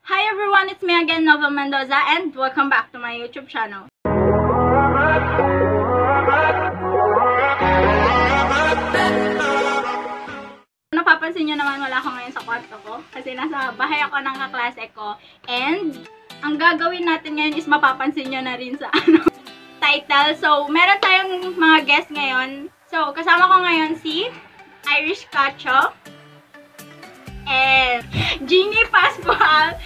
Hi everyone, it's me again, Nova Mendoza, and welcome back to my YouTube channel. Napapansin nyo naman wala ako ngayon sa kwarto ko kasi nasa bahay ako ng kaklase ko, and ang gagawin natin ngayon is mapapansin nyo na rin sa title. So, meron tayong mga guests ngayon. So, kasama ko ngayon si Irish Cacho and Jeannie Pascual,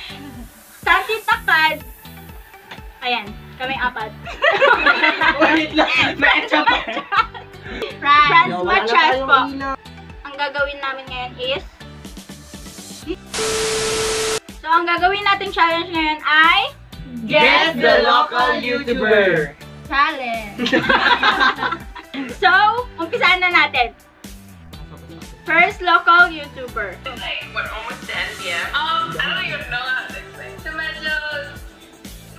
Santi Takad. Ayan, kami apat. Wait lang, Franz Machas po. Ang gagawin namin ngayon is ang gagawin nating challenge ngayon ay Guess the local YouTuber! Challenge! So, umpisahan na natin. First local YouTuber. Like, we're almost to end, yeah? I don't even know how to explain. So, medyo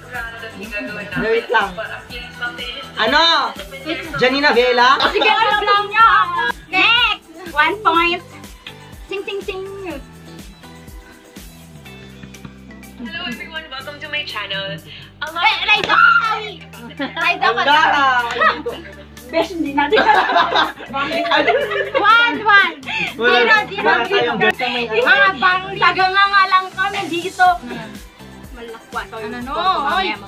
random yung gagawin namin. Wait lang. But I'm feeling spontaneous. Ano? Janina Vela? Sige, alam lang niya. Next! 1 point. Sing, sing, sing. Hello everyone, welcome to my channel. Raida! Raida ka na. Besh, hindi natin ka. 1-1. 0-0. Mga bangli. Taga nga lang kami dito. Malakwa. Ano no?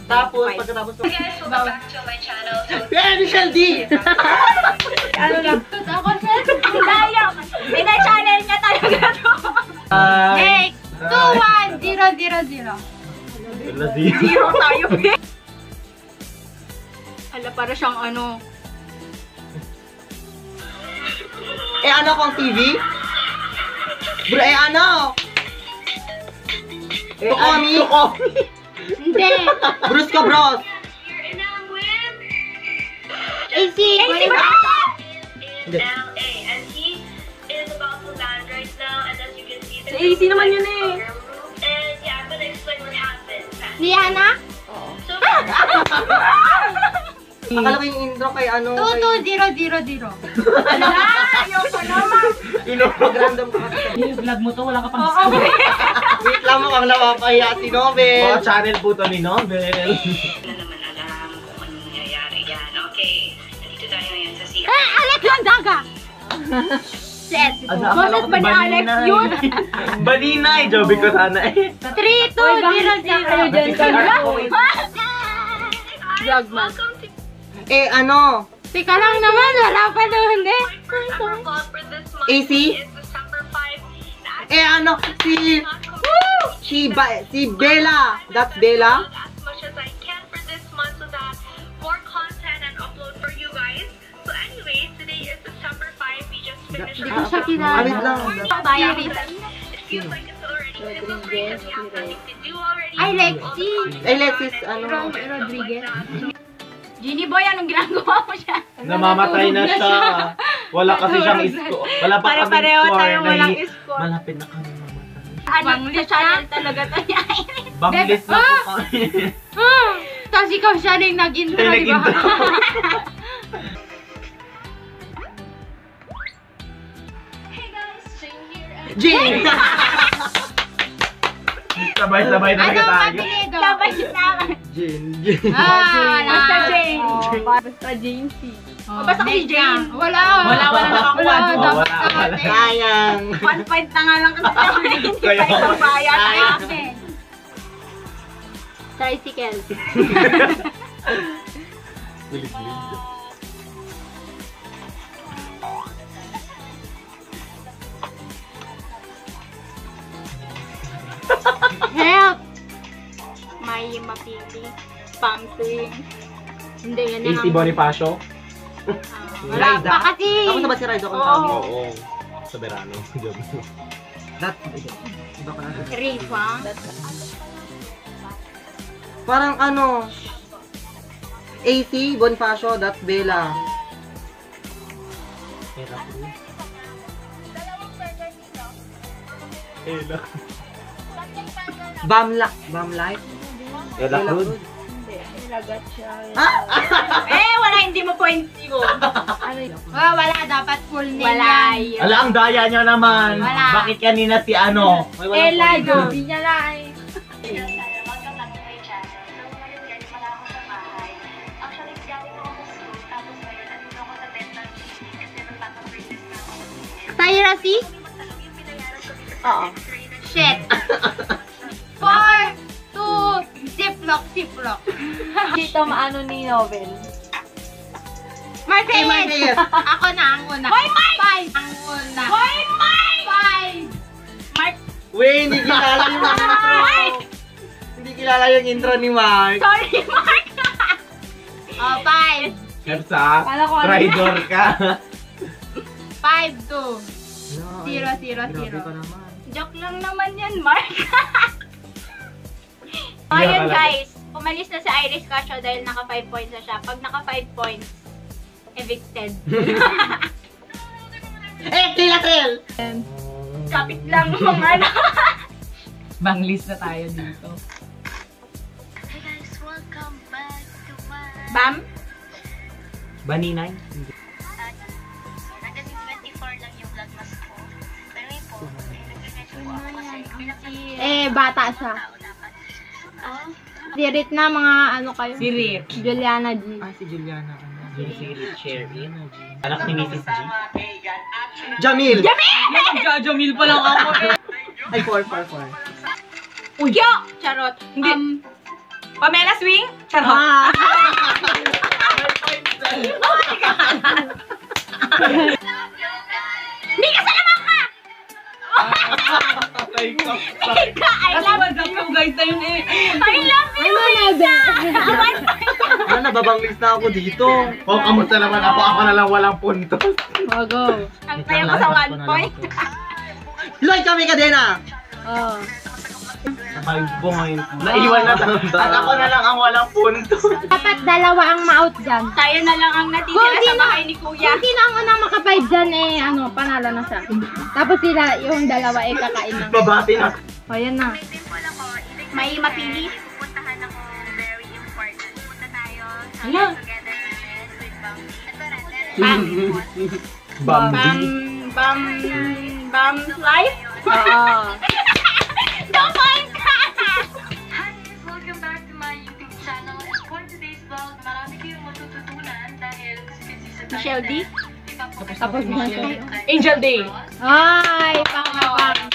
Tapos, pagkatapos Hey guys, welcome back to my channel. Michelle D! Ano lang? Ako siya. Daya. Ina-channel niya talaga to. Next. 2-1. 0-0-0. Zero tayo, be. Hala, para siyang ano. Ano kong TV? Bro, ano? Tukomi? Hindi. Bruce ka, bros! Here and I'm with AC. in LA, and he is about to land right now, and as you can see, Si AC naman yun eh. And yeah, I'm gonna explain what happened. Liana? So, Akala ko yung intro kay ano, 2-2-0-0-0. Ano na? Ayoko naman. Random ka kasi. I-vlog mo to, wala ka pang Oo. Wait lang mo, kang napapahiya si Nobel. channel po to ni Nobel. na naman alam kung anong nangyayari yan. Okay, nandito tayo ngayon sa CR. Alex Landaga! Set. Boses ba ni Alex yun? Baninay, Joby ko sana eh. 3-2-0-0. Vlogman. Welcome to Ano? Teka lang naman, wala pa doon eh. first ever vlog for this month. AC? It's December 5. Ano? Si Bella. That's Bella? As much as I can for this month so that more content and upload for you guys. So anyways, today is December 5. We just finished Hindi ko siya kilala. Wait lang. It feels like it's already Christmas break and we have nothing to do already. Ay, Lexi. Ay, Lexis, ano? Rodriguez. Genie Boy, anong ginagawa mo siya? Namamatay na siya. Wala kasi siyang score. Wala pa kami Pare-pareho score. tayo walang score. Malapit na kami mamatay. Ano sa channel talaga tayo? Banglis na po kami. Tapos ikaw siya na yung nag-intro, di ba? Jane! Sabay-sabay talaga tayo. Sabay na. Jane. Basta Jane. Basta Jane C. Basta si Jane. Wala nakakuha. Wala. Sayang. 1 point na nga lang kasi hindi pa isang bayan sa akin. Tricycle. Help! May mapili. Pang-swing. Hindi, yan AC Bonifacio? Wala pa kasi. Tapos na ba si Raido kung Oo. tawag? Oo. Sa verano. That, iba pa na. Rifa. Parang ano, AC, Bonifacio, that's Bella. Bamlife? Ella Cruz? Wala, hindi mo point yun. Wala, dapat full name Wala yan. Ala, ang daya niya naman. Wala. Bakit kanina si ano? Ella, Joby niya lang. Welcome back to my channel. So, ngayon guys, wala ako sa bahay. Actually, galing ako sa school. Tapos ngayon, nandito ako sa dental clinic kasi magpapapurchase na ako. Tyra, see? Yung pinayaran ko dito sa Oo. x-ray na Shit. 4, 2, ziplock, ziplock. Dito maano ni Novel. Marcel! Marcel! Ako na ang una. Hoy, Mike! 5! Ang una. Hoy, Mike! 5! Mark, Wey, hindi kilala yung intro. Hindi kilala yung intro ni Mark. sorry, Mark! Oh, 5. Kersa, Kala ko ano traitor ka. 5, 2. 0, 0, 0. Joke lang naman yan, Mark. Ayun guys, umalis na si Iris Casio dahil naka 5 points na siya. Pag naka 5 points, evicted. Kilatel! Kapit lang mga anak. Banglis na tayo dito. Hey guys, welcome back to my... Bam? Baninay? Hanggang 24 lang yung vlogmas ko. Pero yun po, nag-regress po ako kasi bilang Bata siya. tao dapat. Sirit na mga ano kayo. Si Rick. Juliana G. Ah, si Juliana. Si Cherry. Anak ni Mrs. G. Jamil! Jajamil pa lang ako eh. Ay, 4. Uyo! Charot. Hindi. Pamela Swing? Charot. Mika, salamat ka! I Kasi love what's up yung guys na yun eh. I love you, Mika! Ah, nababanglis na ako dito. Oh, kamusta naman ako? Ako na lang walang puntos. Ang kaya ko sa 1 point. Lloyd, kami ka din ah! Nakaibo ngayon. Naiwan na tayo. At ako na lang ang walang puntos. Dapat dalawa ang ma-out dyan. Tayo na lang ang natitira Kung sa sino- bahay ni Kuya. Kung sino ang unang maka-5 dyan panalo na siya. Tapos sila, yung dalawa kakain ng... Babati na. O, yan na. May dimple ako. May mapili? Pupuntahan ako very important. Punta tayo sa Hala. togetherness with Bambi. Ito Bam. Bambi. Bam life? Oo. Don't mind ka! Hi guys! Welcome back to my YouTube channel. And for today's vlog, marami kayong matututunan dahil kasi sa Michelle D? Tapos na siya. Angel Day. Ay, pangapang.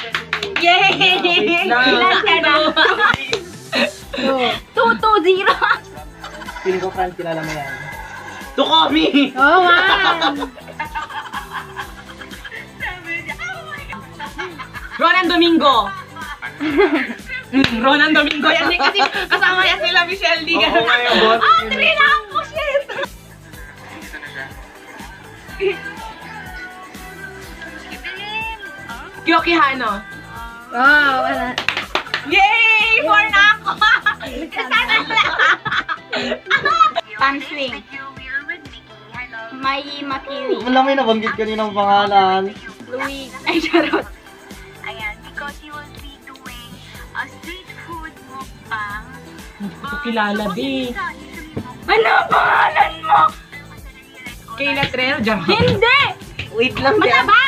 Yay! Ilan ka na? 2-2-0. Feeling ko, Franz, kilala mo yan. Tukomi! Oo, man. Ronan Domingo. Ronan Domingo. Yan din kasi kasama yan sila Michelle D. Oo nga yung boss. Andre na ako, shit! Kyoki Hano. Oo, wala. Yay! 4 na ako! Sana lang! Pan swing. You're with Mickey. Hello. May mapili. Wala may nabanggit kaninang pangalan. Louis. Ay, charot. Ayan, because you will be doing a street food mukbang. Hindi ko kilala, B. Ano ang pangalan mo? Kayla Trell, Jar. Hindi! Wait lang, Mataba!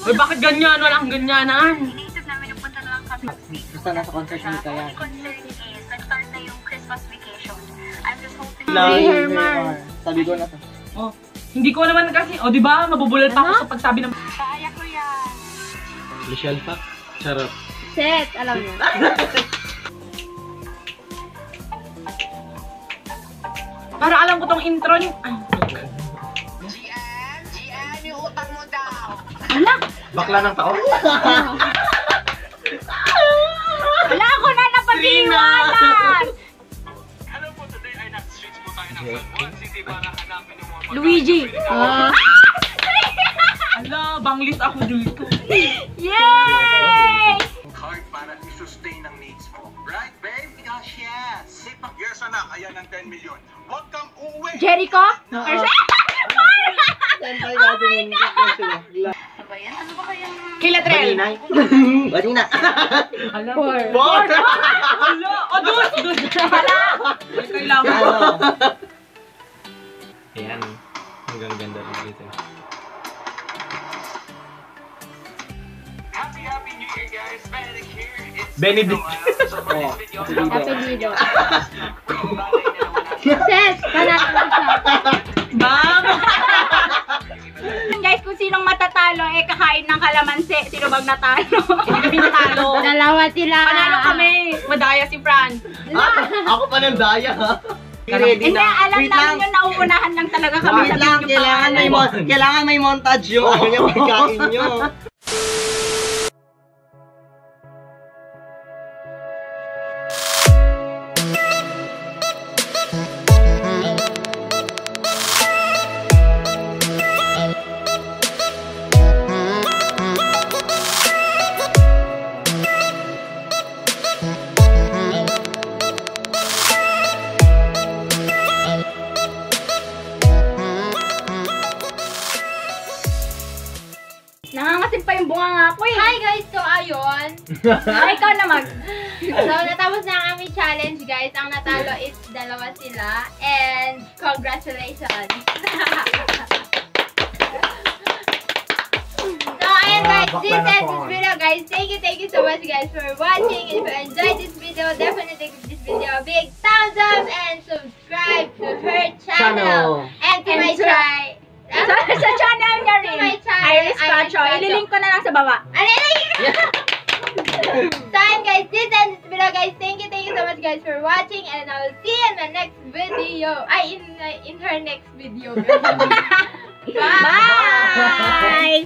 Uy, bakit ganyan? Walang ganyanan. Iniisip namin yung punta na lang kami. Basta nasa concert ni Kaya. Only concern is, nag-start na yung Christmas vacation. I'm just hoping Sabi ko na to. Oh, hindi ko naman kasi, oh, di ba? Mabubulal pa ako sa pagsabi ng... kaya ko yan. Michelle pa. Charot. Set, alam mo. Para alam ko tong intro ni... Ay. Bakla ng taon. Wala ako na napag-iwanan! Luigi! Ala, banglis ako dito. Yay! Hard para i-sustain ang needs mo. Right, babe? Yes! Sipag years anak, ayan ang 10 million. Huwag kang uwi! Jericho? Oo. Ano ba yan? Ano ba kayang... Kayla Trell. Baninay. Banina. Ala. 4. Ala, oh, doon. Ala. Ay, kailangan ko. Ayan. Hanggang ganda rin dito. Happy New Year, guys! Medic here. It's Benedict. Oh, Apelido. Ses, panalo na siya. Bam! Guys, kung sinong matatalo, kakain ng kalamansi. Sino bang natalo? Hindi kami natalo. Dalawa sila. Panalo kami. Madaya si Fran. Ako pa ng daya ha. Ready Hindi, na. alam Wait namin lang. yung nauunahan lang talaga kami Wait sa lang, video pangalan. kailangan may montage yung ano yung pagkain nyo. Nangangasim pa yung bunga nga ako eh. Hi guys, so ayun. Ay, ikaw na mag. So natapos na ang aming challenge guys. Ang natalo is dalawa sila. And congratulations. So ayun guys, this ends this video guys. Thank you so much guys for watching. If you enjoyed this video, definitely give this video a big thumbs up and subscribe to her channel. And to And my to- channel. Sa channel niya rin. My channel, Iris Iris Pacho. Pacho. Ililink ko na lang sa baba. So ayun guys, this ends this video guys. Thank you so much guys for watching, and I will see you in my next video. In her next video. Bye! Bye!